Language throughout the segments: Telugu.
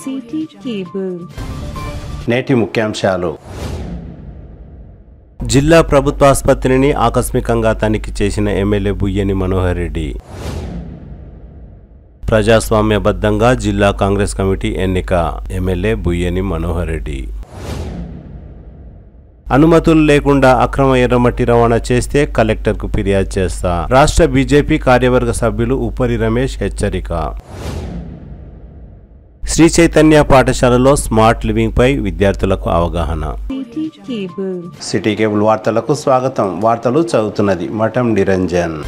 City cable. నేటి ముఖ్యాంశాలు. జిల్లా ప్రభుత్వ ఆసుపత్రిని ఆకస్మికంగా తనిఖీ చేసిన ఎమ్మెల్యే బుయ్యని మనోహర్ రెడ్డి. ప్రజాస్వామ్యబద్ధంగా జిల్లా కాంగ్రెస్ కమిటీ ఎన్నిక. ఎమ్మెల్యే బుయ్యని మనోహర్ రెడ్డి. అనుమతులు లేకుండా అక్రమ ఎర్రమట్టి రవాణా చేస్తే కలెక్టర్కు ఫిర్యాదు చేస్తా. రాష్ట్ర బీజేపీ కార్యవర్గ సభ్యులు ఉపరి రమేష్ హెచ్చరిక. శ్రీ చైతన్య పాఠశాలలో స్మార్ట్ లివింగ్ పై విద్యార్థులకు అవగాహన. సిటీ కేబుల్ వార్తలకు స్వాగతం. వార్తలు చదువుతున్నది మఠం నిరంజన్.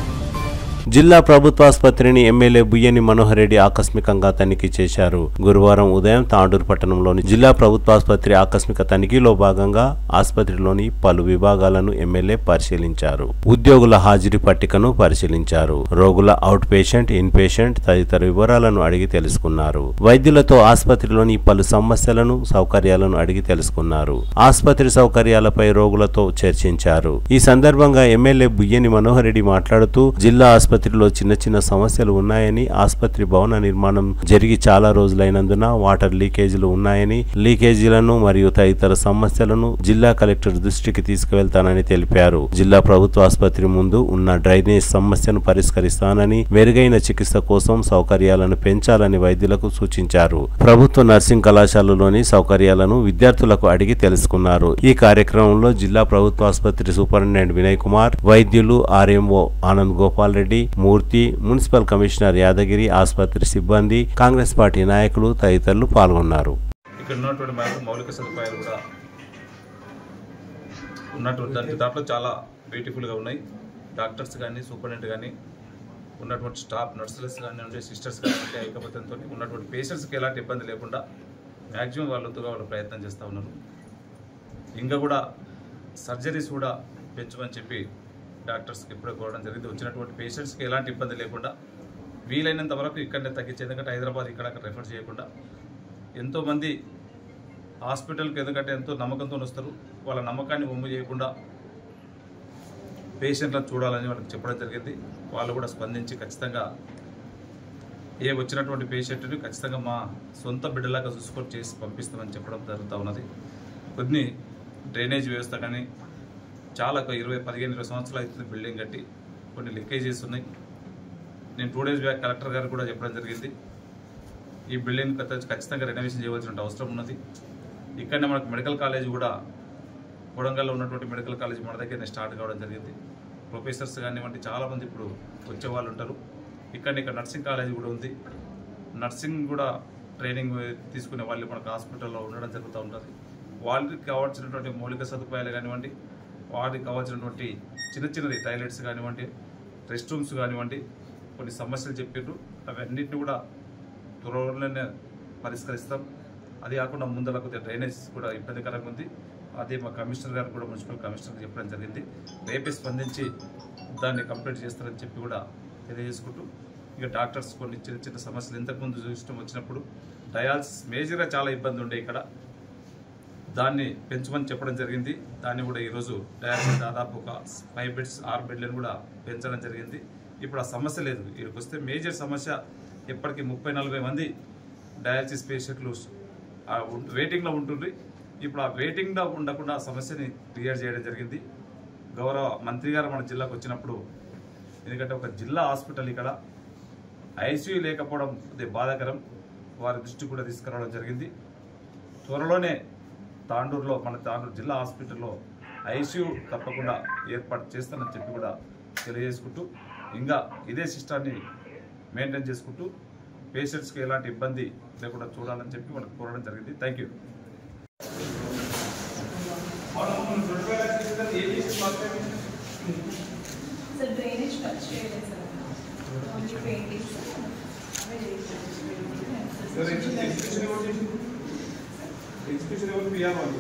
జిల్లా ప్రభుత్వాసుపత్రిని ఎమ్మెల్యే బుయ్యని మనోహర్ రెడ్డి ఆకస్మికంగా తనిఖీ చేశారు. గురువారం ఉదయం తాండూరు పట్టణంలోని జిల్లా ప్రభుత్వాసుపత్రి ఆకస్మిక తనిఖీలో భాగంగా ఆసుపత్రిలోని పలు విభాగాలను ఎమ్మెల్యే పరిశీలించారు. ఉద్యోగుల హాజరీ పట్టికను పరిశీలించారు. రోగుల అవుట్ పేషెంట్, ఇన్ పేషెంట్ తదితర వివరాలను అడిగి తెలుసుకున్నారు. వైద్యులతో ఆసుపత్రిలోని పలు సమస్యలను, సౌకర్యాలను అడిగి తెలుసుకున్నారు. ఆసుపత్రి సౌకర్యాలపై రోగులతో చర్చించారు. ఈ సందర్భంగా ఎమ్మెల్యే బుయ్యని మనోహర్ రెడ్డి మాట్లాడుతూ జిల్లా ఆసుపత్రిలో చిన్న చిన్న సమస్యలు ఉన్నాయని, ఆసుపత్రి భవన నిర్మాణం జరిగి చాలా రోజులైనందున వాటర్ లీకేజీలు ఉన్నాయని, లీకేజీలను మరియు తదితర సమస్యలను జిల్లా కలెక్టర్ దృష్టికి తీసుకువెళ్తానని తెలిపారు. జిల్లా ప్రభుత్వ ఆసుపత్రి ముందు ఉన్న డ్రైనేజ్ సమస్యను పరిష్కరిస్తానని, మెరుగైన చికిత్స కోసం సౌకర్యాలను పెంచాలని వైద్యులకు సూచించారు. ప్రభుత్వ నర్సింగ్ కళాశాలలోని సౌకర్యాలను విద్యార్థులకు అడిగి తెలుసుకున్నారు. ఈ కార్యక్రమంలో జిల్లా ప్రభుత్వ ఆసుపత్రి సూపరింటెండెంట్ వినయ్ కుమార్, వైద్యులు ఆర్ఎంఓ ఆనంద్ గోపాల్ రెడ్డి, మూర్తి, మున్సిపల్ కమిషనర్ యాదగిరి, ఆసుపత్రి సిబ్బంది, కాంగ్రెస్ పార్టీ నాయకులు తదితరులు పాల్గొన్నారు. ఇక్కడ ఉన్నటువంటి మౌలిక సదుపాయాలు కూడా ఉన్నటువంటి దాంట్లో చాలా బ్యూటిఫుల్గా ఉన్నాయి. డాక్టర్స్ కానీ, సూపరింటెండెంట్ కానీ, ఉన్నటువంటి స్టాఫ్ నర్సులెస్ కానీ, సిస్టర్స్ కానీ ఐకమత్యంతో ఉన్నటువంటి పేషెంట్స్కి ఎలాంటి ఇబ్బంది లేకుండా మ్యాక్సిమం వాళ్ళు ప్రయత్నం చేస్తూ ఉన్నారు. ఇంకా కూడా సర్జరీస్ కూడా పెంచమని చెప్పి డాక్టర్స్కి ఇప్పుడే కోరడం జరిగింది. వచ్చినటువంటి పేషెంట్స్కి ఎలాంటి ఇబ్బంది లేకుండా వీలైనంత వరకు ఇక్కడనే తగ్గించి, ఎందుకంటే హైదరాబాద్ ఇక్కడ రెఫర్ చేయకుండా ఎంతోమంది హాస్పిటల్కి ఎందుకంటే ఎంతో నమ్మకంతో వస్తారు. వాళ్ళ నమ్మకాన్ని ఒమ్ము చేయకుండా పేషెంట్లను చూడాలని వాళ్ళకి చెప్పడం జరిగింది. వాళ్ళు కూడా స్పందించి ఖచ్చితంగా వచ్చినటువంటి పేషెంట్ని ఖచ్చితంగా మా సొంత బిడ్డలాగా చూసుకొని చేసి పంపిస్తామని చెప్పడం జరుగుతూ ఉన్నది. కొన్ని డ్రైనేజ్ వ్యవస్థ కానీ చాలా 15-20 సంవత్సరాలు అవుతుంది బిల్డింగ్ కట్టి, కొన్ని లీకేజెస్ ఉన్నాయి. నేను 2 days బ్యాక్ కలెక్టర్ గారు కూడా చెప్పడం జరిగింది. ఈ బిల్డింగ్ ఖచ్చితంగా రెనోవేషన్ చేయవలసిన అవసరం ఉన్నది. ఇక్కడనే మనకు మెడికల్ కాలేజ్ కూడా, కొడంగల్లో ఉన్నటువంటి మెడికల్ కాలేజ్ మన దగ్గరనే స్టార్ట్ కావడం జరిగింది. ప్రొఫెసర్స్ కానివ్వండి చాలామంది ఇప్పుడు వచ్చే వాళ్ళు ఉంటారు. ఇక్కడ నర్సింగ్ కాలేజ్ కూడా ఉంది. నర్సింగ్ కూడా ట్రైనింగ్ తీసుకునే వాళ్ళు మనకు హాస్పిటల్లో ఉండడం జరుగుతూ ఉంటుంది. వాళ్ళకి కావాల్సినటువంటి మౌలిక సదుపాయాలు కానివ్వండి, వాటికి కావాల్సినటువంటి చిన్నది టాయిలెట్స్ కానివ్వండి, రెస్ట్ రూమ్స్ కానివ్వండి, కొన్ని సమస్యలు చెప్పారు. అవన్నింటినీ కూడా త్వరలోనే పరిష్కరిస్తాం. అది కాకుండా ముందర కొద్దిగా డ్రైనేజ్ కూడా ఇబ్బందికరంగా ఉంది. అదే మా కమిషనర్ గారు కూడా, మున్సిపల్ కమిషనర్ చెప్పడం జరిగింది. రేపే స్పందించి దాన్ని కంప్లీట్ చేస్తారని చెప్పి కూడా తెలియజేసుకుంటూ, ఇక డాక్టర్స్ కొన్ని చిన్న సమస్యలు ఇంతకుముందు చూసినప్పుడు వచ్చినప్పుడు డయాలసిస్ మేజర్గా చాలా ఇబ్బంది ఉండే ఇక్కడ, దాన్ని పెంచమని చెప్పడం జరిగింది. దాన్ని కూడా ఈరోజు డయాలసిస్ దాదాపు ఒక 5 beds 6 బెడ్లను కూడా పెంచడం జరిగింది. ఇప్పుడు ఆ సమస్య లేదు. ఇక్కడికి వస్తే మేజర్ సమస్య ఎప్పటికీ 30-40 మంది డయాలసిస్ పేషెంట్లు వెయిటింగ్లో ఉంటుండ్రి. ఇప్పుడు ఆ వెయిటింగ్లో ఉండకుండా ఆ సమస్యని క్లియర్ చేయడం జరిగింది. గౌరవ మంత్రి గారు మన జిల్లాకు వచ్చినప్పుడు, ఎందుకంటే ఒక జిల్లా హాస్పిటల్ ఇక్కడ ఐసీయూ లేకపోవడం అది బాధాకరం, వారి దృష్టి కూడా తీసుకురావడం జరిగింది. త్వరలోనే తాండూరులో మన తాండూరు జిల్లా హాస్పిటల్లో ఐసీయూ తప్పకుండా ఏర్పాటు చేస్తానని చెప్పి కూడా తెలియజేసుకుంటూ, ఇంకా ఇదే సిస్టాన్ని మెయింటైన్ చేసుకుంటూ పేషెంట్స్కి ఎలాంటి ఇబ్బంది లేకుండా చూడాలని చెప్పి మనకు కోరడం జరిగింది. Thank you. ఎగ్జిక్యూషన్ ఎవరు పిఆర్ వాళ్ళు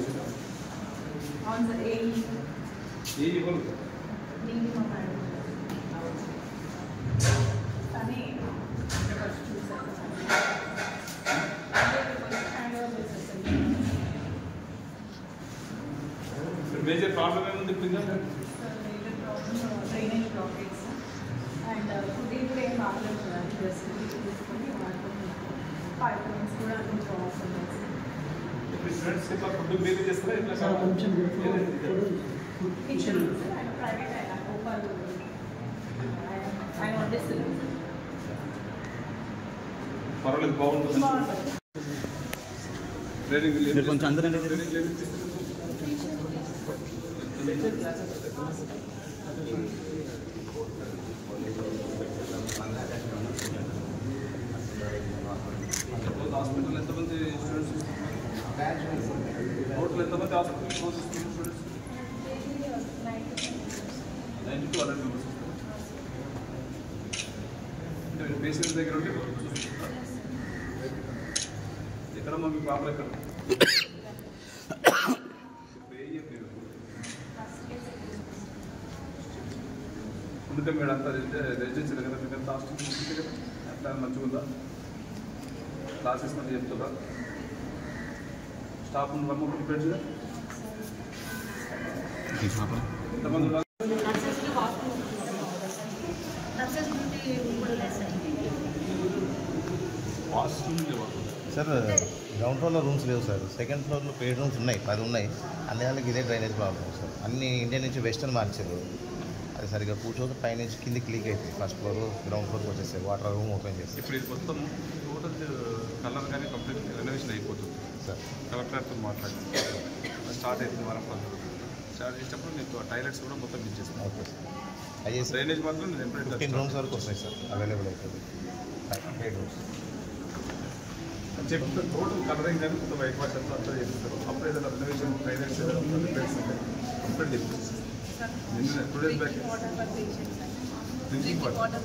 అవును సార్. ఏ ఎవరు నేను మా మేడం కానీ మేజర్ ప్రాబ్లం ఏముంది ఇప్పుడు? Major problem drainage blockage and food కూడా ఏం బాగలేదు సార్. తీసుకొని వాడుతున్నాం. 5 స్టూడెంట్స్ ఇట్లా ఫుడ్ మీరు చేస్తారా ఇట్లా కొంచెం కిచెన్ ప్రైవేట్ ఓపెన్ ఆయన వండిస్తుంది. పర్వాలేదు, బాగుంటుంది. కొంచెం అందరూ హాస్పిటల్ ఎంతమంది స్టూడెంట్స్, టోటల్ ఎంతమంది హాస్పిటల్ స్టూడెంట్స్? 90 to 100 మెంబర్స్ వస్తారు. పేషెంట్స్ దగ్గర ఉంటే చూసుకుంటారా? ఎక్కడమ్మా మీ ప్రాబ్లం ఎక్కడ? ఉంటే మేడం అంతా రెసిడెన్సీ దగ్గర మీకు ఎంత హాస్టల్ కదా, ఎంత మంచిగా ఉందా? క్లాసెస్ మంది చెప్తుందా? స్టాఫ్ ఉన్నారమ్మా ప్రిపేర్డ్గా? ఎంతమంది ఉన్నారు? సార్ గ్రౌండ్ ఫ్లోర్లో రూమ్స్ లేవు సార్. సెకండ్ ఫ్లోర్లో పెయిడ్ రూమ్స్ ఉన్నాయి, 10 ఉన్నాయి. అన్ని దానికి ఇదే డ్రైనేజ్ ప్రాబ్లమ్ సార్. అన్ని ఇండియా నుంచి వెస్టర్న్ మార్చారు. అది సరిగ్గా కూర్చోదు, పైనుంచి కిందికి లీక్ అవుతుంది. ఫస్ట్ ఫ్లోర్ గ్రౌండ్ ఫ్లోర్కి వచ్చేస్తాయి. వాటర్ రూమ్ ఓపెన్ చేస్తారు. ఇప్పుడు ఇది మొత్తం టోటల్ కలర్ కానీ కంప్లీట్ రెనోవేషన్ అయిపోతుంది సార్. కలెక్టర్తో మాట్లాడి స్టార్ట్ అవుతుంది వారం పనులు. స్టార్ట్ చేసేటప్పుడు మీకు టాయిలెట్స్ కూడా మొత్తం ఇచ్చేస్తాం. Okay sir. అయ్యేసి డ్రైనేజ్ మాత్రం 15 రూమ్స్ వరకు వస్తాయి సార్, అవైలబుల్ అవుతుంది. పెయిడ్ రూమ్స్ చెప్పి టోటల్ కలరింగ్ కానీ కొంత వైట్ వాష్ అంతా అంతా చేస్తారు. అప్పుడు ఏదైనా రెనోవేషన్ టాయిలెట్స్ ఏదైనా బెడ్స్ ఉంటాయి కంప్లీట్ చేస్తారు. Two days back drinking water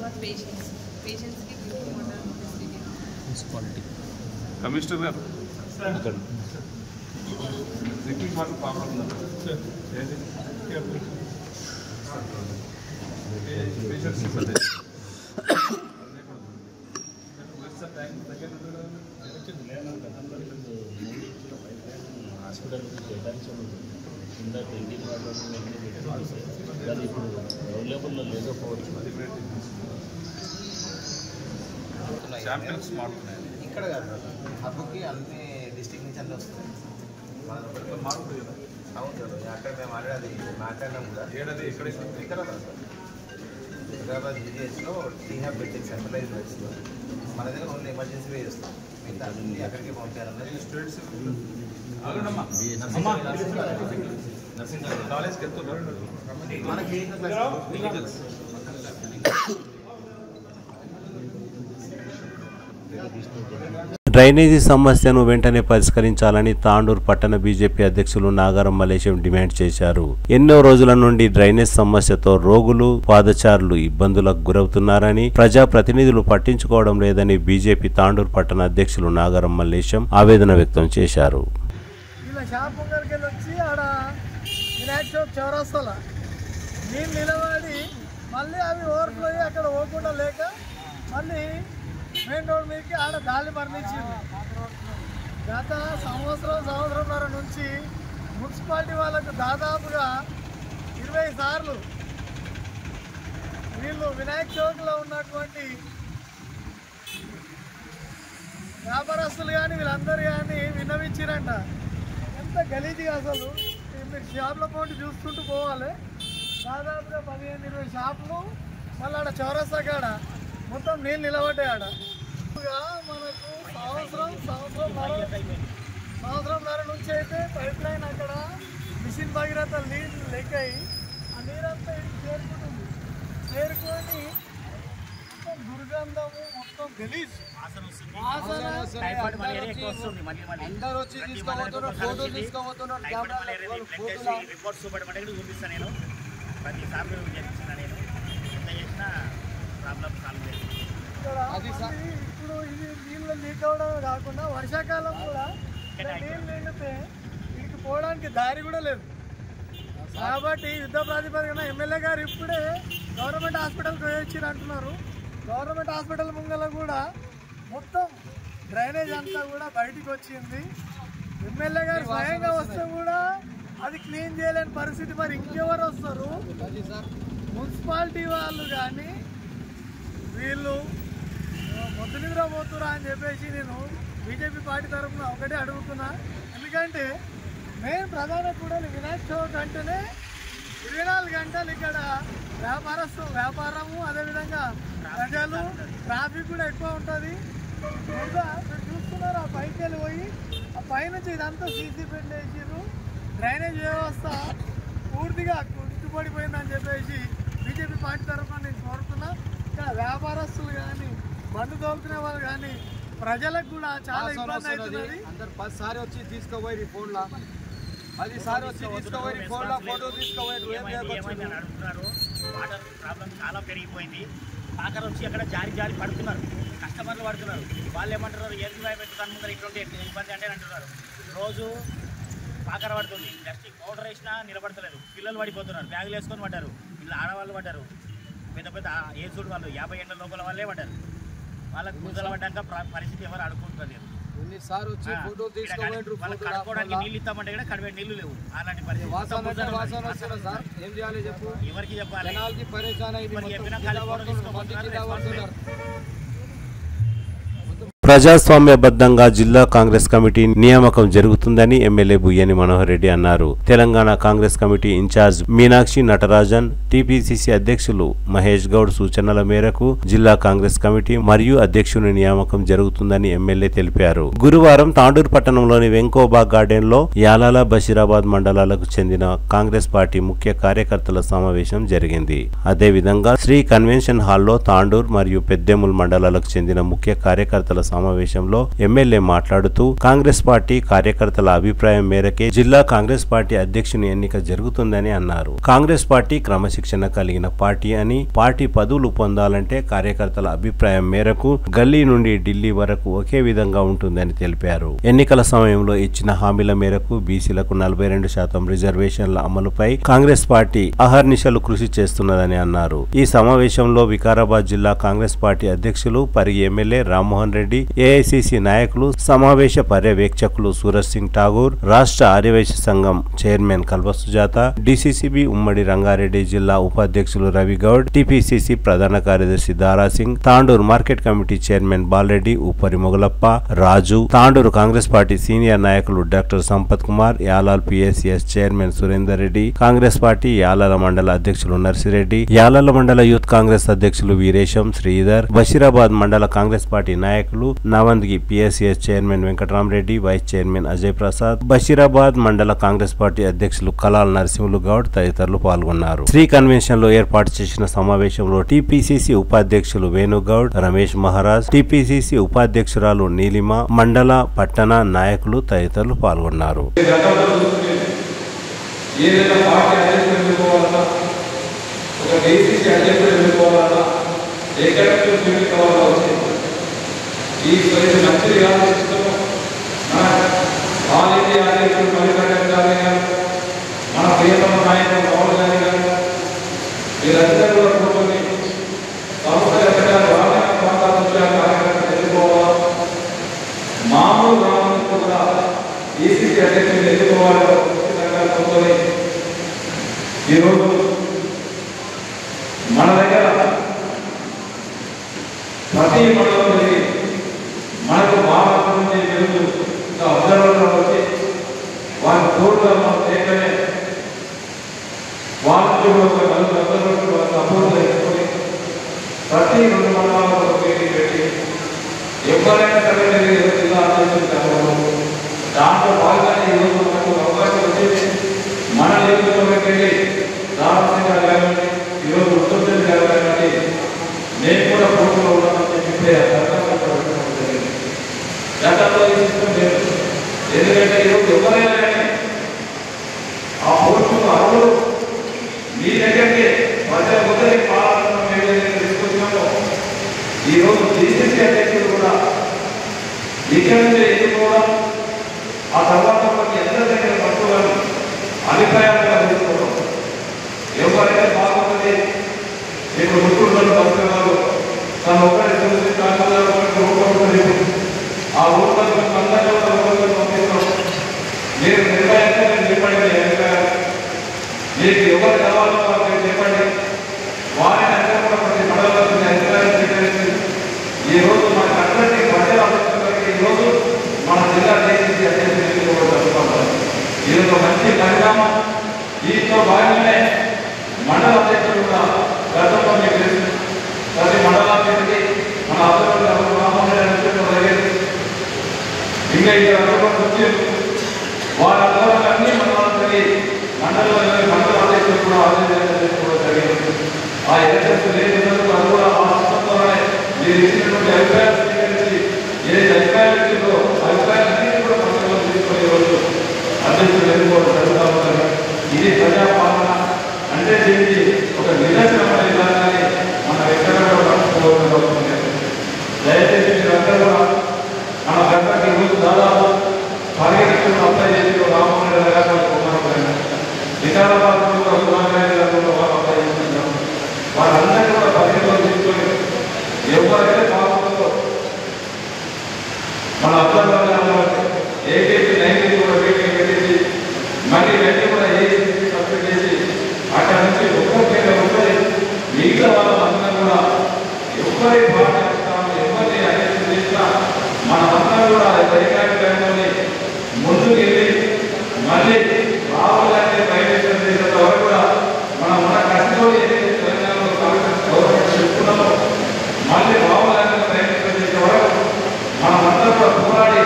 commissioner గారు డ్రింకింగ్ వాటర్ ప్రాబ్లం ఉందా? ఏంటి పేషెంట్స్ హాస్పిటల్ కింద డ్రింకింగ్ వాటర్ అది ఇప్పుడు అవైలబుల్లో లేకపోవచ్చు. శాంపిల్స్ మారుతున్నాయి ఇక్కడ కాదు హబ్కి అన్ని డిస్ట్రిక్ట్ నుంచి అన్నీ వస్తున్నాయి. మన మారుతుంది కదా. అవును సార్, అక్కడ మేము ఆల్రెడీ అది మాట్లాడినాం కూడా. ఏడాది ఇక్కడ ఇక్కడ కాదు సార్, హైదరాబాద్ విజిఎస్లో టీహాబ్ పెట్టింది సెంట్రలైజ్ బెడ్స్లో. మన దగ్గర ఓన్లీ ఎమర్జెన్సీ వే చేస్తాం, మిగతా అన్ని అక్కడికి పంపారన్నది స్టూడెంట్స్ కాలేజ్కి వెళ్తున్నారు. మనకి డ్రైనేజీ సమస్యను వెంటనే పరిష్కరించాలని తాండూర్ పట్టణ బీజేపీ అధ్యక్షులు నాగారం మలేశం డిమాండ్ చేశారు. ఎన్నో రోజుల నుండి డ్రైనేజ్ సమస్యతో రోగులు, పాదచారులు ఇబ్బందులకు గురవుతున్నారని, ప్రజాప్రతినిధులు పట్టించుకోవడం లేదని బీజేపీ తాండూర్ పట్టణ అధ్యక్షులు నాగారం మలేశం ఆవేదన వ్యక్తం చేశారు. నీళ్ళు నిలబడి మళ్ళీ అవి ఓవర్ఫ్లో అయ్యి అక్కడ పోకుండా లేక మళ్ళీ మెయిన్ రోడ్ మీదకి ఆడ గాలి మరణించింది. గత సంవత్సరంన్నర నుంచి మున్సిపాలిటీ వాళ్ళకు దాదాపుగా 20 సార్లు వీళ్ళు వినాయక చౌక్లో ఉన్నటువంటి వ్యాపారస్తులు కానీ వీళ్ళందరూ కానీ విన్నవించారంట. ఎంత గలీజ్గా అసలు మీరు షాపుల పోటీ చూసుకుంటూ పోవాలి. దాదాపుగా 15-20 షాపులు, మళ్ళీ ఆడ చౌరస్తా కాడ మొత్తం నీళ్ళు నిలబడ్డాయి. ఆడ మనకు సంవత్సరంన్నర నుంచి అయితే పైప్ లైన్ అక్కడ మిషన్ భగీరథ నీళ్ళు లెక్కయి ఆ నీరంతా ఇటు చేరుకుంటుంది. చేరుకొని మొత్తం దుర్గంధము, మొత్తం గలీజ్ అందరూ వచ్చి తీసుకోబోతున్నారు, ఫోటోలు తీసుకోబోతున్నారు. రిపోర్ట్స్ చూపిస్తాను నేను, ప్రతి సార్లు చేస్తున్నా నేను, ఎంత చేసినా ప్రాబ్లం సాల్వ్ చేస్తాను. ఇప్పుడు ఇది నీళ్ళు లీక్ అవడమే కాకుండా వర్షాకాలం కూడా నీళ్ళు నిండితే వీటికి పోవడానికి దారి కూడా లేదు. కాబట్టి యుద్ధ ప్రాతిపదికన ఎమ్మెల్యే గారు ఇప్పుడే గవర్నమెంట్ హాస్పిటల్కి వచ్చారు అంటున్నారు. గవర్నమెంట్ హాస్పిటల్ ముంగల కూడా మొత్తం డ్రైనేజ్ అంతా కూడా బయటికి వచ్చింది. ఎమ్మెల్యే గారు స్వయంగా వస్తే కూడా అది క్లీన్ చేయలేని పరిస్థితి. మరి ఇంకెవరు వస్తారు? మున్సిపాలిటీ వాళ్ళు కానీ వీళ్ళు మొద్దు నిద్ర పోతురా అని చెప్పేసి నేను బీజేపీ పార్టీ తరఫున ఒకటే అడుగుతున్నా. ఎందుకంటే మెయిన్ ప్రధాన కూడా వినాయక చవితి అంటేనే 24 గంటలు ఇక్కడ వ్యాపారము అదేవిధంగా ప్రజలు ట్రాఫిక్ కూడా ఎక్కువ ఉంటుంది. ఇంకా మీరు చూస్తున్నారు, ఆ పైకి వెళ్ళి పోయి ఆ పైనుంచి ఇదంతా సీసీ పెండ్ వేసారు. డ్రైనేజ్ వ్యవస్థ పూర్తిగా కుంటుపడిపోయిందని చెప్పేసి బీజేపీ పార్టీ తరఫున నేను కోరుతున్నా. ఇక్కడ వ్యాపారస్తులు కానీ బండ్లు తోలుకునే వాళ్ళు కానీ ప్రజలకు కూడా చాలా ఇబ్బంది అవుతున్నది. అందరు 10 సారి వచ్చి తీసుకోపోయి ఫోన్లో 10 సారి వచ్చి తీసుకోపోయి ఫోన్లో ఫోటో తీసుకోపోయి అడుగుతున్నారు. వాటర్ ప్రాబ్లం చాలా పెరిగిపోయింది. పాకర్ వచ్చి అక్కడ జారి పడుతున్నారు, కస్టమర్లు పడుతున్నారు. వాళ్ళు ఏమంటున్నారు, ఏది పెట్టుతాను ముందర ఇటువంటి ఇబ్బంది అంటే అంటున్నారు. రోజు పాకర పడుతుంది, జస్ట్ పౌడర్ వేసినా నిలబడతలేదు. పిల్లలు పడిపోతున్నారు, బ్యాగులు వేసుకొని పడ్డారు. ఇలా ఆడవాళ్ళు పడ్డారు, పెద్ద ఏజ్డ్ వాళ్ళు 50 ఏళ్ళ లోపల వాళ్ళే పడ్డారు. వాళ్ళకి గుంజలు పడ్డాక పరిస్థితి ఎవరు అడుగుతుంటారు. వాళ్ళకి కడుక్కోవడానికి నీళ్ళు ఇస్తామంటే కూడా కడివే నీళ్లు లేవు. అలాంటి పరిస్థితి ఎవరికి చెప్పాలి? చెప్పినా కలిసి ప్రజాస్వామ్యబద్ధంగా జిల్లా కాంగ్రెస్ కమిటీ నియామకం జరుగుతుందని ఎమ్మెల్యే బుయ్యని మనోహర్ రెడ్డి అన్నారు. Telangana Congress committee incharge Meenakshi Natarajan, TPCC అధ్యక్షులు మహేష్ గౌడ్ సూచనల మేరకు జిల్లా కాంగ్రెస్ కమిటీ మరియు అధ్యక్షుని నియామకం జరుగుతుందని ఎమ్మెల్యే తెలిపారు. గురువారం తాండూరు పట్టణంలోని వెంకోబాగ్ గార్డెన్ లో యాలాల, బషీరాబాద్ మండలాలకు చెందిన కాంగ్రెస్ పార్టీ ముఖ్య కార్యకర్తల సమావేశం జరిగింది. అదేవిధంగా శ్రీ కన్వెన్షన్ హాల్లో తాండూర్ మరియు పెద్దెముల్ మండలాలకు చెందిన ముఖ్య కార్యకర్తల సమావేశంలో ఎమ్మెల్యే మాట్లాడుతూ కాంగ్రెస్ పార్టీ కార్యకర్తల అభిప్రాయం మేరకే జిల్లా కాంగ్రెస్ పార్టీ అధ్యక్షుని ఎన్నిక జరుగుతుందని అన్నారు. కాంగ్రెస్ పార్టీ క్రమశిక్షణ కలిగిన పార్టీ అని, పార్టీ పదవులు పొందాలంటే కార్యకర్తల అభిప్రాయం మేరకు గల్లీ నుండి ఢిల్లీ వరకు ఒకే విధంగా ఉంటుందని తెలిపారు. ఎన్నికల సమయంలో ఇచ్చిన హామీల మేరకు బీసీలకు 42% రిజర్వేషన్ల అమలుపై కాంగ్రెస్ పార్టీ అహర్నిశలు కృషి చేస్తున్నదని అన్నారు. ఈ సమావేశంలో వికారాబాద్ జిల్లా కాంగ్రెస్ పార్టీ అధ్యక్షులు పరిగి ఎమ్మెల్యే రామ్మోహన్ రెడ్డి, ఏఐసిసి నాయకులు, సమావేశ పర్యవేక్షకులు సూరజ్ సింగ్ ఠాగూర్, రాష్ట్ర ఆర్యవైశ్య సంఘం చైర్మన్ కల్వ సుజాత, డిసిసిబి ఉమ్మడి రంగారెడ్డి జిల్లా ఉపాధ్యక్షులు రవిగౌడ్, టిపిసిసి ప్రధాన కార్యదర్శి Dara Singh, Tandur market committee chairman Bala Reddy, Uppari Mogalappa, రాజు, తాండూరు కాంగ్రెస్ పార్టీ సీనియర్ నాయకులు doctor Sampath Kumar, Yalal PSCS chairman Surender Reddy, Congress party Yalala మండల అధ్యక్షులు నర్సిరెడ్డి, యాలాల మండల యూత్ కాంగ్రెస్ అధ్యక్షులు వీరేశం, శ్రీధర్, బషీరాబాద్ మండల కాంగ్రెస్ పార్టీ నాయకులు నవంద్గి PSCS chairman Venkatarama Reddy, vice chairman Ajay Prasad, Basheerabad మండల కాంగ్రెస్ పార్టీ అధ్యక్షులు కలాల్ నరసింహులు గౌడ్ తదితరులు పాల్గొన్నారు. శ్రీ కన్వెన్షన్ లో ఏర్పాటు చేసిన సమావేశంలో టిపిసిసి ఉపాధ్యక్షులు వేణుగౌడ్, రమేష్ మహారాజ్, టిపిసిసి ఉపాధ్యక్షురాలు నీలిమ, మండల పట్టణ నాయకులు తదితరులు పాల్గొన్నారు. ఈ మంచిది ఆలోచిస్తున్నాం. మన ఆల్ ఇండియా అధ్యక్షుడు మల్లికార్జున గారి గారు, మన ప్రియతమ నాయకుడు రాహుల్ గాంధీ గారు, వీరందరూ కూడా కూర్చొని సంస్థ గ్రామీణ ప్రాంతాల నుంచి కార్యక్రమం ఎదుర్కోవాలి. మామూలు గ్రామం కూడా ఈసీసీ అధ్యక్షులు ఎదుర్కోవాలని కూర్చొని ఈరోజు మన దగ్గర ప్రతి మండలం మనకు బాగా వెలుగు అబ్జర్వర్గా వచ్చి వారి తోడుగా మనం చేయగానే వాళ్ళకి అబ్జర్వర్ సపోర్ట్ చేసుకొని ప్రతి 2 మండలాలకు మీటింగ్ పెట్టి ఎవరైనా సరే జిల్లా అధ్యక్షులు కావాలి. దాంట్లో భాగంగానే ఈరోజు మనకు అవకాశం వచ్చేది. మన నియోజకవర్గం వెళ్ళి రామసింగ్ గారు కానివ్వండి, ఈరోజు ఉత్తమ్ గారు కానివ్వండి, నేను కూడా పోటీలో ఉన్నానని చెప్పి గతంలో ఈ సిస్టమ్ లేదు. ఎందుకంటే ఈరోజు ఎవరైనా కానీ ఆ పోస్టులు అర్హులు మీ దగ్గరికి ప్రజల ముందరికి పాలన తీసుకొచ్చినామో ఈరోజు డిసిసి అధ్యక్షులు కూడా ఇక్కడ నుంచి ఎన్నుకోవడం, ఆ తర్వాత మనకి అందరి దగ్గర పట్టుకోవడం, అభిప్రాయాలుగా తీసుకోవడం. ఎవరైతే బాగుంటుంది మీకు ముట్టుకుంటారు బతుకున్నారు తను ఒకరి చూసి కాకుండా ఆ ఊళ్ళో అందరూ పంపిస్తాం. మీరు నిర్ణయిస్తే చెప్పండి, మీకు ఎవరు కావాలో మీరు చెప్పండి. వారిని అందరూ కూడా ప్రతి మండలంలో అభిప్రాయం స్వీకరించి ఈరోజు మనకు అందరికీ ప్రజల ఈరోజు జిల్లా డీసీసీ అధ్యక్షులు కూడా జరుపుకుంటారు. ఇది ఒక మంచి పరిణామం. దీంతో భాగంగానే మండల అధ్యక్షులు కూడా గతంలో మీకు తెలుసు ప్రతి మండలానికి మన అధ్యక్షులు జరిగేది. ఇంకా ఇక్కడ వచ్చి వారి అధ్యక్షులన్నీ మండలానికి మండల అధ్యక్షులు కూడా ఆదేశాలు కూడా జరిగింది. ఆ ఎలక్షన్స్ లేనందుకు అది కూడా ఆ సిస్టంలోనే మీరు ఇచ్చినటువంటి అభిప్రాయాలు స్వీకరించి ఏదైతే అభిప్రాయాలు ఇచ్చిందో అభిప్రాయాలన్నీ కూడా ప్రజల్లో తీసుకునే రోజు అధ్యక్షులు ఎన్నుకోవడం జరుగుతూ ఉంటారు. ఇది ప్రజాపాలన అంటే దీనికి ఒక నిదర్శనమైన విధానాన్ని మనం ఎక్కడ కూడా పట్టుకోవాల్సిన అవసరం లేదు. దయచేసి మీరందరూ కూడా మన గంటకి ఈరోజు దాదాపు 10 లక్షలు అప్లై చేసి రామోహన్ రెడ్డి గారు వికారాబాద్ అప్లై చేస్తున్నారు. వారందరినీ కూడా పరిగణలో తీసుకొని ఎవరైతే పాల్గొందో మన అర్థంలో ఏకేపీ 90 కూడా మీటింగ్ పెట్టించి మళ్ళీ వెంటనే కూడా ఏసీసీ సబ్మిట్ చేసి అక్కడ నుంచి ఒక్కొక్కరి మిగతా వాళ్ళందరూ కూడా ఎవరి పాఠ్యాంశాలను ఎవరిని అధ్యక్షం చేసినా మనమందరం కూడా పరికారంలోని ముందుకు వెళ్ళి మళ్ళీ రావాలంటే ప్రయత్నం చేసేంత వరకు కూడా మనం మన కష్టంలో ఏదైతే తెలంగాణలో గవర్నమెంట్ చెప్తున్నామో మళ్ళీ రావాలంటే ప్రయత్నం చేసే వరకు మనమందరం కూడా పోరాడి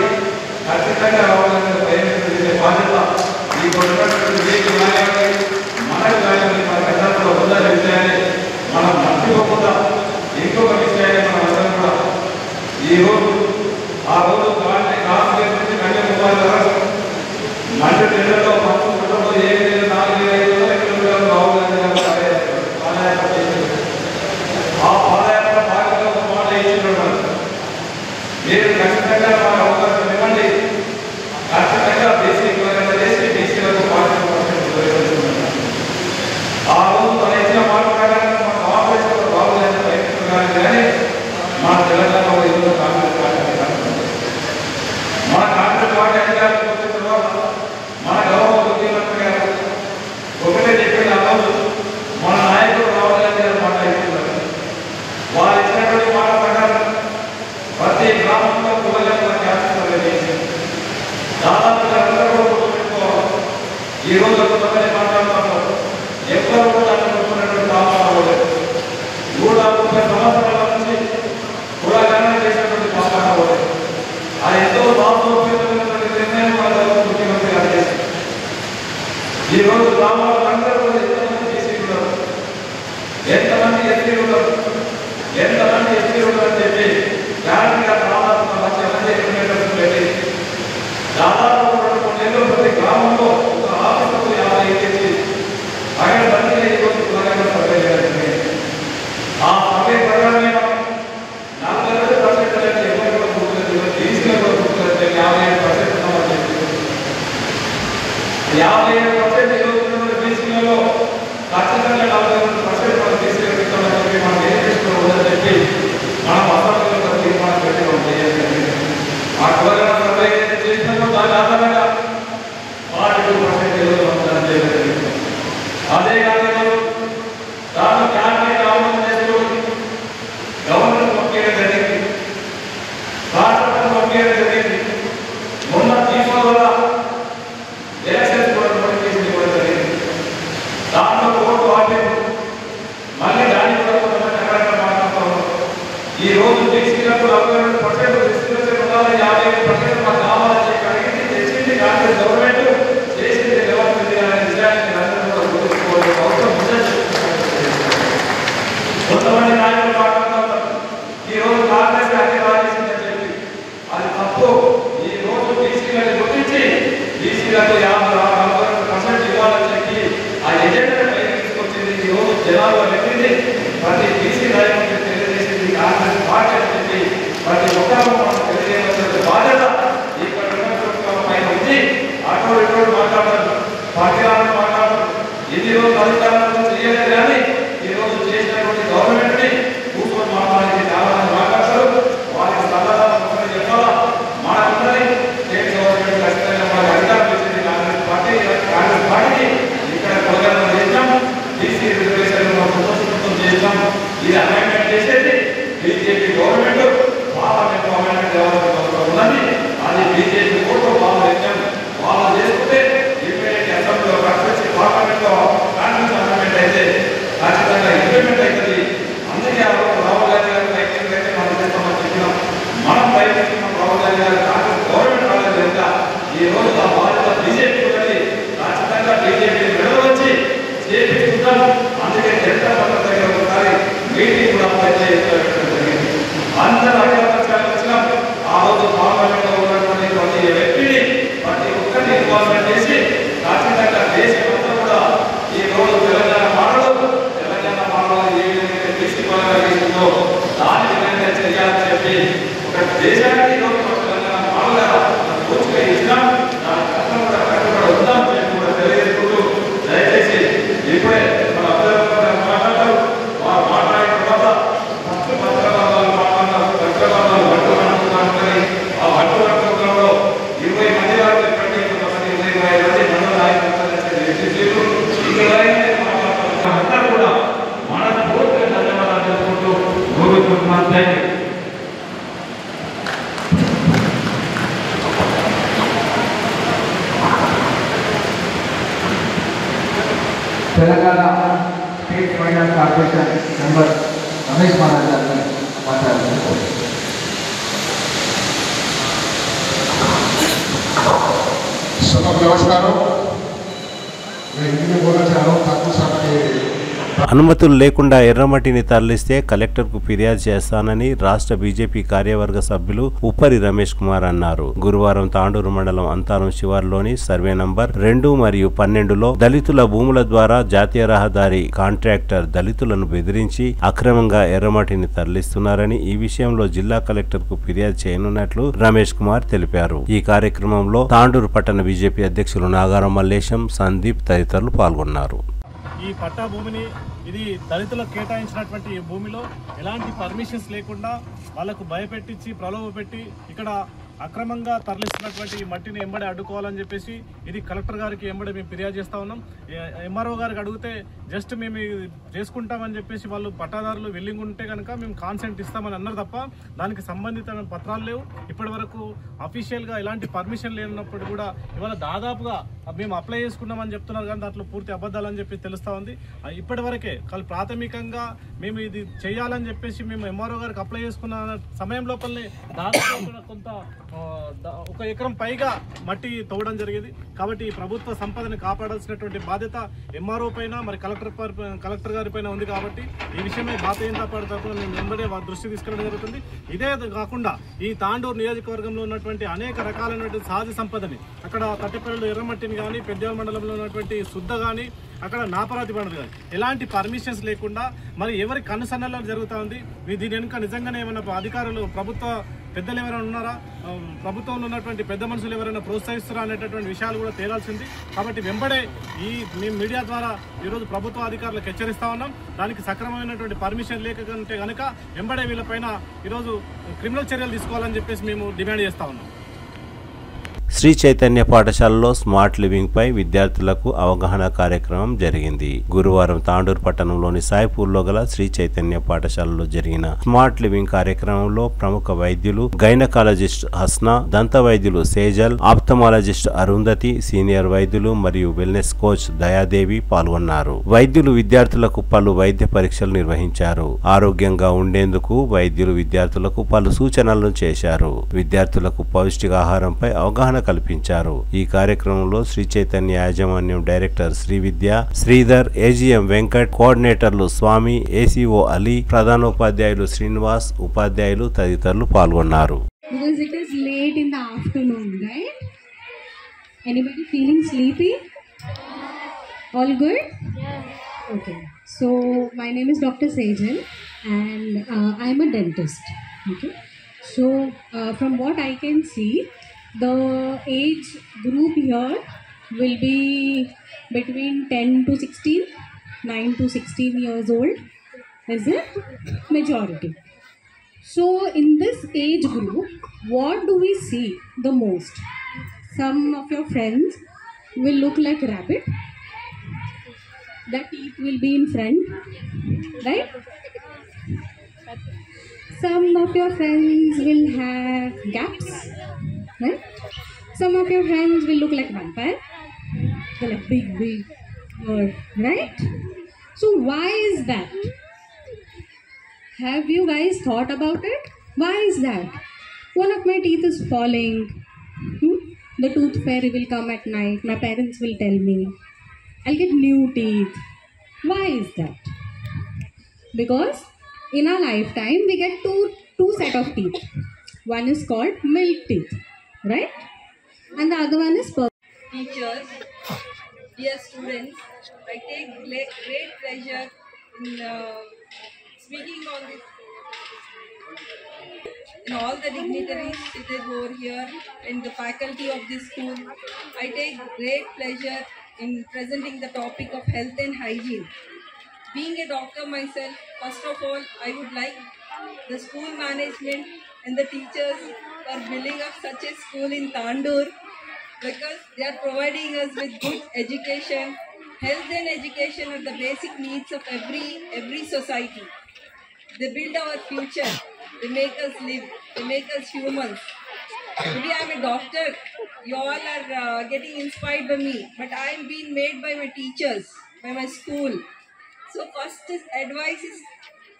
ఖచ్చితంగా రావాలంటే ప్రయత్నం చేసే బాధ్యత ఈ మీకు కానీ మనకు కానీ మన కష్టాల్లో ఉండాలి విషయాన్ని మనం మర్చిపోకుండా ఇంకొక విషయాన్ని మనం అందరం కూడా ఈరోజు ఆ రోజు కాశ్మీర్ నుంచి కన్యాకుమారి వరకు మంచి నెలలో మొత్తం కుటుంబంలో 4-5 కిలోమీటర్లు రావాలని పాదయాత్ర చేసింది. ఆ పాదయాత్ర భాగంగా ఒక మాట ఇచ్చినటువంటి మీరు ఖచ్చితంగా మాకు అవకాశం ఇవ్వండి, ఖచ్చితంగా బీసీకి చేసి బీసీలకు 40% ఆ రోజు మన ఇచ్చిన మాట ప్రకారం మన ఆపరేషన్ బాగులేని ప్రయత్నం కానీ మన తెలంగాణలో ఈరోజు కాంగ్రెస్ పార్టీ మన కాంగ్రెస్ పార్టీ అధికారులకు వచ్చిన తర్వాత మన గౌరవ ముఖ్యమంత్రి గారు ఒకటే చెప్పిన ఆ రోజు మన నాయకుడు రావాలని గారు మాట్లాడుతున్నారు. వారు ఇచ్చినటువంటి మాట ప్రకారం ప్రతి గ్రామంలో కులగల క్యాన్సర్ చేసి దాదాపుగా అందరూ పెట్టుకోవాలి. ఈ రోజు కొంతమంది మాట్లాడుతున్నారు ఎవరు కూడా అనుకుంటున్నటువంటి పాపలేదు 130 సంవత్సరాల నుంచి కులగణన చేసినటువంటి పాపలేదు. అది ఎంతో బాధోపేతమైనటువంటి నిర్ణయం మన ముఖ్యమంత్రి గారు చేశారు. ఈ రోజు గ్రామాల్లో అందరూ కూడా ఎంతమంది బీసీలు ఉన్నారు, ఎంతమంది ఎస్సీలు ఉన్నారు, ఎంతమంది ఎస్సీలు ఉన్నారని చెప్పి గ్యారంటీగా దాదాపు 1,00,000 మంది ఎక్స్పెక్టేషన్ పెట్టి దాదాపు 2-3 నెలలు ప్రతి గ్రామంలో ఒక ఆఫీసుకు 50 చేసి అక్కడ మంది ఈరోజు కులగణన సర్వే చేయాలి. ఆ సర్వే ప్రకారమే 40% అనేది ఎవరు కూడా పూర్తి బీసీలో పూర్తి 57% ఉన్నామని చెప్పి 57% ఈరోజు బీసీలలో ఖచ్చితంగా 42% మన బీసీలో పెట్టామని చెప్పి మనం ఏం చేసుకోవద్దని చెప్పి మనం అసెంబ్లీలో తీర్మానం పెట్టి మనం చేయాలి. ఆ కులగణన సర్వే చేసినప్పుడు దాని ఆధారంగా 42% ఈరోజు మనం చేయలేదు. అదే కాకుండా దాని క్యాబినెట్ ఆమోదం చేసుకొని గవర్నర్ పంపించడం జరిగింది, రాష్ట్రపతి పంపించడం జరిగింది. మొన్న తీసుకోవాల ఎలక్షన్స్ కూడా నోటిఫికేషన్ ఇవ్వడం జరిగింది. దాంట్లో ఓటు ఆపేది మళ్ళీ దాన్ని కూడా కొంతమంది అక్కడ మాట్లాడుతాము. ఈ రోజు బీసీలకు 42% రిజర్వేషన్ ఉండాలి, 55% మాకు కావాలని చెప్పి అడిగింది, తెచ్చింది కాంగ్రెస్ గవర్నమెంట్, చేసింది రేవంత్ రెడ్డి అనే విషయాన్ని అందరూ కూడా గుర్తుంచుకోవాల్సిన అవసరం ఉందని కొంతమంది నాయకులు మాట్లాడుతున్నారు. ఈ రోజు కాంగ్రెస్ అన్ని రాజేసిందని చెప్పి అది తప్పు. ఈ రోజు బీసీలను గుర్తించి బీసీలకు 40% ఇవ్వాలని చెప్పి ఆ ఎజెండాను పైకి తీసుకొచ్చింది. ఈ రోజు జనాలు పెట్టింది ప్రతి బీసీ నాయకుడికి తెలియజేసింది కాంగ్రెస్ పార్టీ అని చెప్పి ప్రతి ఒక్కరూ మనం తెలియజేయవలసిన బాధ్యత ఇక్కడ పైన ఉంది. అటు ఇటు మాట్లాడతారు, పార్టీలను మాట్లాడతారు, ఎన్ని రోజులు అధికారులను చేయలేదు కానీ ఈ రోజు చేసినటువంటి గవర్నమెంట్ ని కూర్చొని మాట్లాడి చాలా మాట్లాడతారు. వారికి సమాధానం చెప్పాలా మనకున్నది స్టేట్ గవర్నమెంట్ ఖచ్చితంగా మనకు అధికారం ఇచ్చింది కాంగ్రెస్ పార్టీకి. ఇక్కడ కులగణన చేసినాం, బీసీ రిజర్వేషన్ చేసినాం. ఇది అమెండ్మెంట్ చేసేది BJP government, parliament amendment government college ఎంత ఈ రోజు ఆ బాధ్యత బీజేపీ ఉన్నది. ఖచ్చితంగా బీజేపీ నిలవచ్చి చేపించుకుంటాం. అందుకే జనతా పార్టీ దగ్గర ఒకసారి మీటింగ్ కూడా పెద్ద ఎత్తున పెట్టడం జరిగింది. అందరూ అధికారులు వచ్చినాం. ఆ రోజు పార్లమెంట్లో ఉన్నటువంటి ప్రతి వ్యక్తిని ప్రతి ఒక్కరిని ఇన్వాల్వ్మెంట్ చేసి ఖచ్చితంగా దేశం అంతా కూడా ఈ రోజు తెలంగాణ మాటలు ఏ విధంగా తీసుకుపోతుందో దాని విధంగా చేయాలని చెప్పి ఒక దేశానికి ఈరోజు తెలంగాణ మాటలుగా పూర్తిగా ఇచ్చినాం. దాని కష్టం కూడా కట్టుబడి ఉందాం చెప్పి కూడా తెలియజేసుకుంటూ దయచేసి ఇప్పుడే మన అభ్యర్థులు మాట్లాడతారు. వారు మాట్లాడిన తర్వాత ఫస్ట్ పత్రకారాలు మాట్లాడినారు. పత్రకారాలు వడ్డు అనుకుంటున్నారని ఆ వడ్డు అనుకుంటున్నాలో 20 మంది వారు చెప్పండి. కొంతమంది 25 మంది మండల నాయకులు అందరూ కూడా మనస్ఫూర్తిగా ధన్యవాదాలు తెలుసుకుంటూ ముగిస్తున్నాను. Thank you. Telangana state finance corporation member Ramesh Maharaj గారిని మాట్లాడుతున్నారు. सबको नमस्कार. मैं हिंदी में बोलना चाह रहा हूँ ठाकुर साहब के అనుమతులు లేకుండా ఎర్రమట్టిని తరలిస్తే కలెక్టర్కు ఫిర్యాదు చేస్తానని రాష్ట్ర బీజేపీ కార్యవర్గ సభ్యులు ఉప్పరి రమేష్ కుమార్ అన్నారు. గురువారం తాండూరు మండలం అంతారం శివార్లోని సర్వే నంబర్ 2 మరియు 12లో దళితుల భూముల ద్వారా జాతీయ రహదారి కాంట్రాక్టర్ దళితులను బెదిరించి అక్రమంగా ఎర్రమట్టిని తరలిస్తున్నారని, ఈ విషయంలో జిల్లా కలెక్టర్కు ఫిర్యాదు చేయనున్నట్లు రమేష్ కుమార్ తెలిపారు. ఈ కార్యక్రమంలో తాండూరు పట్టణ బీజేపీ అధ్యక్షులు నాగారం మల్లేశం, సందీప్ తదితరులు పాల్గొన్నారు. ఈ పట్టా భూమిని ఇది దళితులకు కేటాయించినటువంటి ఈ భూమిలో ఎలాంటి పర్మిషన్స్ లేకుండా వాళ్ళకు భయపెట్టించి ప్రలోభపెట్టి ఇక్కడ అక్రమంగా తరలిస్తున్నటువంటి ఈ మట్టిని ఎంబడి అడ్డుకోవాలని చెప్పేసి ఇది కలెక్టర్ గారికి ఎంబడి మేము ఫిర్యాదు చేస్తూ ఉన్నాం. ఎంఆర్ఓ గారికి అడిగితే జస్ట్ మేము చేసుకుంటామని చెప్పేసి వాళ్ళు పట్టాదారులు విల్లింగ్ ఉంటే కనుక మేము కాన్సెంట్ ఇస్తామని అన్నారు తప్ప దానికి సంబంధిత పత్రాలు లేవు. ఇప్పటి వరకు అఫీషియల్గా ఎలాంటి పర్మిషన్ లేనప్పుడు కూడా ఇవాళ దాదాపుగా మేము అప్లై చేసుకున్నామని చెప్తున్నారు కానీ దాంట్లో పూర్తి అబద్ధాలని చెప్పి తెలుస్తూ ఉంది. ఇప్పటి వరకే ప్రాథమికంగా మేము ఇది చేయాలని చెప్పేసి మేము ఎంఆర్ఓ గారికి అప్లై చేసుకున్న సమయం లోపలనే దాదాపు కొంత 1 ఎకరం పైగా మట్టి తవ్వడం జరిగింది. కాబట్టి ప్రభుత్వ సంపదని కాపాడాల్సినటువంటి బాధ్యత ఎంఆర్ఓ పైన మరి కలెక్టర్ గారి పైన ఉంది. కాబట్టి ఈ విషయమే భారతీయ జనతా పార్టీ తరఫున మేము వెంబడే వారి దృష్టి తీసుకెళ్ళడం జరుగుతుంది. ఇదే కాకుండా ఈ తాండూరు నియోజకవర్గంలో ఉన్నటువంటి అనేక రకాలైనటువంటి సహజ సంపదని అక్కడ తట్టెపల్లిలో ఎర్రమట్టిని కానీ, పెద్దేల మండలంలో ఉన్నటువంటి శుద్ధ కానీ, అక్కడ నాపరాతి పండుగ కానీ ఎలాంటి పర్మిషన్స్ లేకుండా మరి ఎవరి కనుసన్నలో జరుగుతూ ఉంది. దీని వెనుక నిజంగానే ఏమైనా అధికారులు ప్రభుత్వ పెద్దలు ఎవరైనా ఉన్నారా, ప్రభుత్వంలో ఉన్నటువంటి పెద్ద మనుషులు ఎవరైనా ప్రోత్సహిస్తారా అనేటటువంటి విషయాలు కూడా తేలాల్సింది. కాబట్టి వెంబడే మేము మీడియా ద్వారా ఈరోజు ప్రభుత్వ అధికారులకు హెచ్చరిస్తా ఉన్నాం. దానికి సక్రమమైనటువంటి పర్మిషన్ లేకుంటే కనుక వెంబడే వీళ్ళపైన ఈరోజు క్రిమినల్ చర్యలు తీసుకోవాలని చెప్పేసి మేము డిమాండ్ చేస్తా ఉన్నాం. శ్రీ చైతన్య పాఠశాలలో స్మార్ట్ లివింగ్ పై విద్యార్థులకు అవగాహన కార్యక్రమం జరిగింది. గురువారం తాండూరు పట్టణంలోని సాయిపూర్లో గల శ్రీ చైతన్య పాఠశాలలో జరిగిన స్మార్ట్ లివింగ్ కార్యక్రమంలో ప్రముఖ వైద్యులు గైనకాలజిస్ట్ హస్నా, దంత వైద్యులు సేజల్, ఆప్థమాలజిస్ట్ అరుంధతి, సీనియర్ వైద్యులు మరియు వెల్నెస్ కోచ్ దయాదేవి పాల్గొన్నారు. వైద్యులు విద్యార్థులకు పలు వైద్య పరీక్షలు నిర్వహించారు. ఆరోగ్యంగా ఉండేందుకు వైద్యులు విద్యార్థులకు పలు సూచనలను చేశారు. విద్యార్థులకు పౌష్టికాహారంపై అవగాహన కల్పించారు. ఈ కార్యక్రమంలో శ్రీ చైతన్య యాజమాన్యం డైరెక్టర్ శ్రీ విద్య, శ్రీధర్, ఏజీఎం వెంకట్, కోఆర్డినేటర్లు స్వామి, ఏసీఓ అలీ, ప్రధానోపాధ్యాయులు శ్రీనివాస్, ఉపాధ్యాయులు తదితరులు పాల్గొన్నారు. Because it is late in the afternoon, right? Anybody feeling sleepy? All good? Yeah. Okay. So my name is Dr. Sejal and I am a dentist. Okay. So from what I can see, the age group here will be between 10 to 16, 9 to 16 years old is the majority. So in this age group, what do we see the most? Some of your friends will look like rabbit. The teeth will be in front, right? Some of your friends will have gaps, right? Some of your friends will look like vampire. They're like big, right? So why is that? Have you guys thought about it? Why is that? one of my teeth is falling. The tooth fairy will come at night. My parents will tell me, I'll get new teeth. Why is that? Because in our lifetime, we get two set of teeth. One is called milk teeth, right? And the other one is Teachers, dear students, I take great pleasure in speaking on this. And all the dignitaries seated over here and the faculty of this school, I take great pleasure in presenting the topic of health and hygiene. Being a doctor myself, first of all, I would like the school management and the teachers for building up such a school in Tandur, because they are providing us with good education. Health and education are the basic needs of every society. They build our future. They make us live. They make us humans. Today I am a doctor. You all are getting inspired by me. But I am being made by my teachers, by my school. So first advice is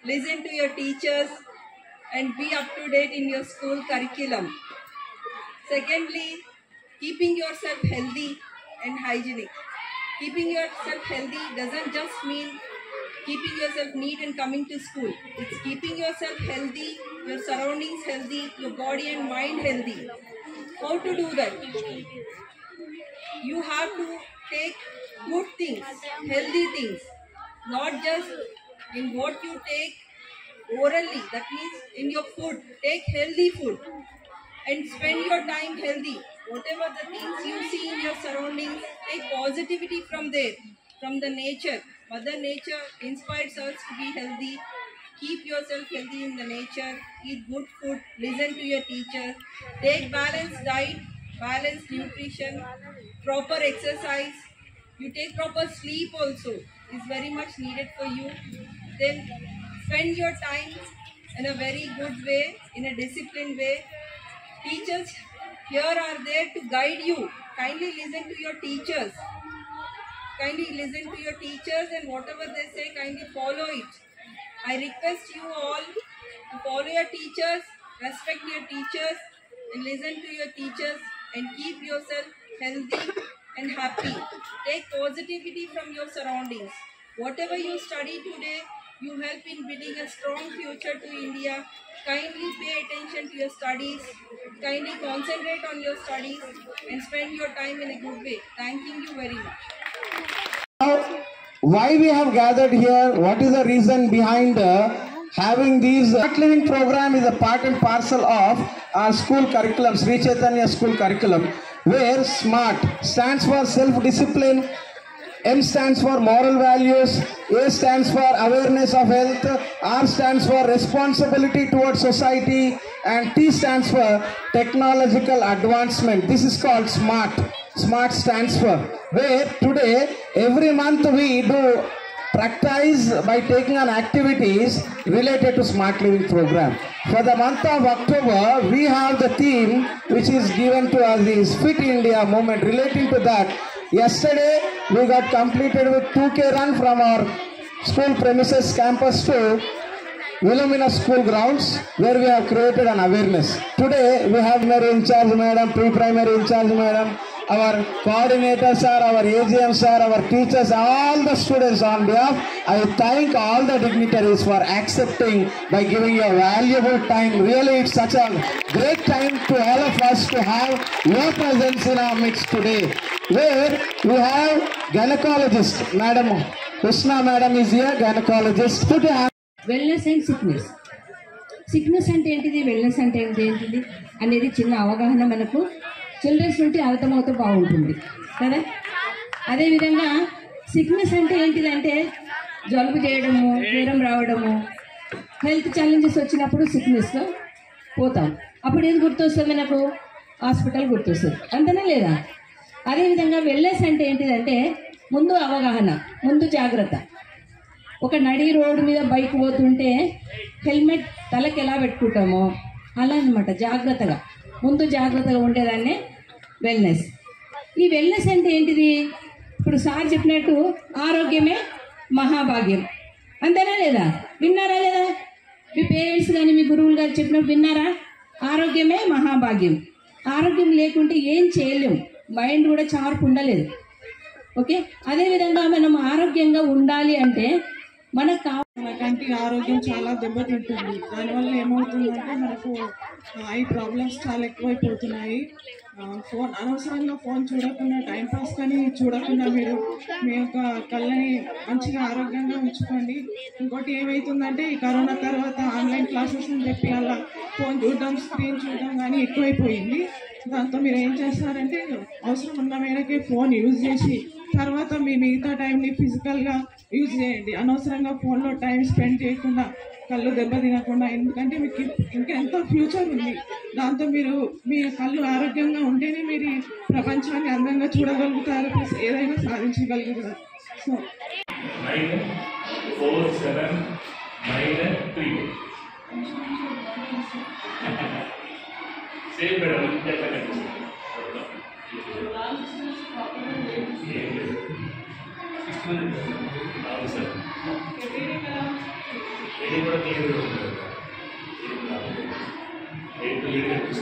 listen to your teachers and be up to date in your school curriculum. Secondly, keeping yourself healthy and hygienic. Keeping yourself healthy doesn't just mean keeping yourself neat and coming to school. It's keeping yourself healthy, your surroundings healthy, your body and mind healthy. How to do that? You have to take good things, healthy things, not just in what you take orally, that means in your food. Take healthy food and spend your time healthy. Whatever the things you see in your surroundings, take positivity from there, from the nature. Mother Nature inspires us to be healthy. Keep yourself healthy in the nature. Eat good food. Listen to your teacher. Take balanced diet, balanced nutrition, proper exercise. You take proper sleep also. Is very much needed for you. Then spend your time in a very good way, in a disciplined way. Teachers here are there to guide you. Kindly listen to your teachers. Kindly listen to your teachers and whatever they say, kindly follow it. I request you all to follow your teachers, respect your teachers and listen to your teachers and keep yourself healthy and happy. Take positivity from your surroundings. Whatever you study today, you help in building a strong future to India. Kindly pay attention to your studies. Kindly concentrate on your studies and spend your time in a good way. Thanking you very much. Why we have gathered here, what is the reason behind having these Smart Living program is a part and parcel of our school curriculum, Sri Chaitanya school curriculum, where SMART stands for self-discipline, M stands for moral values, A stands for awareness of health, R stands for responsibility towards society, and T stands for technological advancement. This is called SMART. SMART stands for, where today every month we do practice by taking on activities related to Smart Living program. For the month of October, we have the theme which is given to us is Fit India movement. Relating to that, yesterday we got completed with 2K run from our school premises campus to Willumina school grounds, where we have created an awareness. Today we have primary in-charge madam, pre-primary in-charge madam, our coordinators are, our AGMs are, our teachers, all the students on behalf. I thank all the dignitaries for accepting by giving your valuable time. Really, it's such a great time to all of us to have your presence in our midst today. Where we have gynecologist, Madam Krishna Madam is here, gynecologist. Put your hand. Wellness and sickness అంటే ఏంటిది, వెల్నెస్ అంటే ఏంటిది అనేది చిన్న అవగాహన మనకు చిల్డ్రన్స్ నుండి అర్థమవుతూ బాగుంటుంది కదా. అదేవిధంగా సిక్నెస్ అంటే ఏంటిదంటే జలుబు చేయడము, జ్వరం రావడము, హెల్త్ ఛాలెంజెస్ వచ్చినప్పుడు సిక్నెస్లో పోతాం. అప్పుడు ఏది గుర్తొస్తుంది మనకు? హాస్పిటల్ గుర్తొస్తుంది, అంతనే లేదా? అదేవిధంగా వెల్నెస్ అంటే ఏంటిదంటే ముందు అవగాహన, ముందు జాగ్రత్త. ఒక నడి రోడ్డు మీద బైక్ పోతుంటే హెల్మెట్ తలకి ఎలా పెట్టుకుంటామో అలా అనమాట, జాగ్రత్తగా ముందు జాగ్రత్తగా ఉండేదాన్నే వెల్నెస్. ఈ వెల్నెస్ అంటే ఏంటిది? ఇప్పుడు సార్ చెప్పినట్టు ఆరోగ్యమే మహాభాగ్యం, అంతేనా లేదా? విన్నారా లేదా? మీ పేరెంట్స్ కానీ మీ గురువులు గారు చెప్పినప్పుడు విన్నారా? ఆరోగ్యమే మహాభాగ్యం. ఆరోగ్యం లేకుంటే ఏం చేయలేము, మైండ్ కూడా చార్ప్ ఉండలేదు. ఓకే, అదేవిధంగా మనం ఆరోగ్యంగా ఉండాలి అంటే మన కంటి ఆరోగ్యం చాలా దెబ్బతింటుంది. దానివల్ల ఏమవుతుందంటే మనకు ఐ ప్రాబ్లమ్స్ చాలా ఎక్కువైపోతున్నాయి. ఫోన్ అనవసరంగా ఫోన్ చూడకుండా టైంపాస్ కానీ చూడకుండా మీరు మీ యొక్క కళ్ళని మంచిగా ఆరోగ్యంగా ఉంచుకోండి. ఇంకోటి ఏమవుతుందంటే ఈ కరోనా తర్వాత ఆన్లైన్ క్లాసెస్ అని చెప్పి అలా ఫోన్ చూడడం, స్క్రీన్ చూడడం కానీ ఎక్కువైపోయింది. దాంతో మీరు ఏం చేస్తారంటే అవసరం ఉన్న మేరకే ఫోన్ యూజ్ చేసి తర్వాత మీ మిగతా టైంని ఫిజికల్గా యూజ్ చేయండి. అనవసరంగా ఫోన్లో టైం స్పెండ్ చేయకుండా కళ్ళు దెబ్బతినకుండా, ఎందుకంటే మీకు ఇంకా ఎంతో ఫ్యూచర్ ఉంది. దాంతో మీరు మీ కళ్ళు ఆరోగ్యంగా ఉంటేనే మీరు ప్రపంచాన్ని అందంగా చూడగలుగుతారు, ప్లస్ ఏదైనా సాధించగలుగుతారు. సో 94793 సేమ్ మేడం సార్ ఇది కూడా క్లియర్గా ఉంటుంది. పిల్లలకి చెప్తాం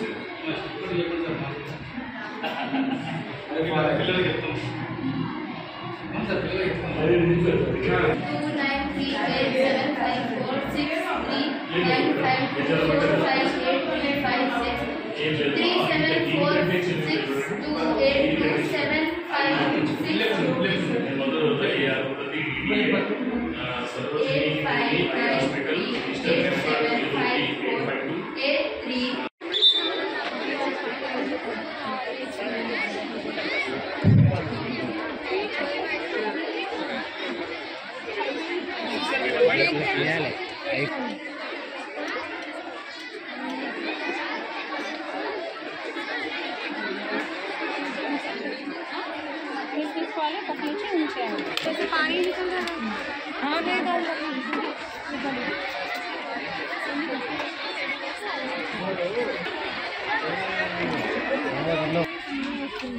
సార్, పిల్లలకి చెప్తాం.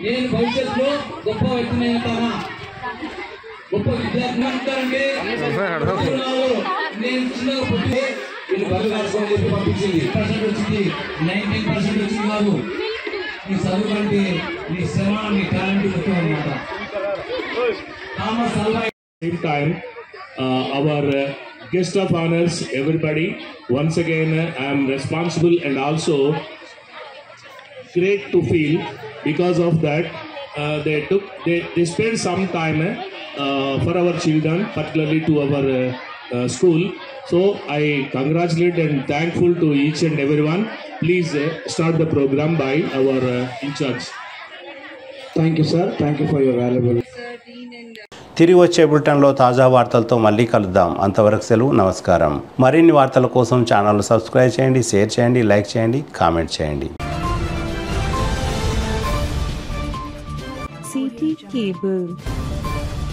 నేను భవిష్యత్తులో గొప్ప వ్యక్తిని అవుతానా, గొప్ప విద్యార్థి అంటారంటే నేను చిన్నగా పుట్టి వీళ్ళు బరువు రాసుకొని చెప్పి పంపించింది. 10% వచ్చింది, 19% వచ్చింది కాదు. నీ చదువు కంటే నీ శ్రమ, నీ టాలెంట్ ముఖ్యం అన్నమాట. Same time, our guest of honors, everybody. Once again, I am responsible and also great to feel because of that. They spent some time for our children, particularly to our school. So I congratulate and thankful to each and everyone. Please start the program by our in charge. Thank you, sir. Thank you for your valuable. తిరిగి వచ్చే బులెటిన్లో తాజా వార్తలతో మళ్ళీ కలుద్దాం. అంతవరకు సెలవు, నమస్కారం. మరిన్ని వార్తల కోసం ఛానల్ సబ్స్క్రైబ్ చేయండి, షేర్ చేయండి, లైక్ చేయండి, కామెంట్ చేయండి. CT Cable.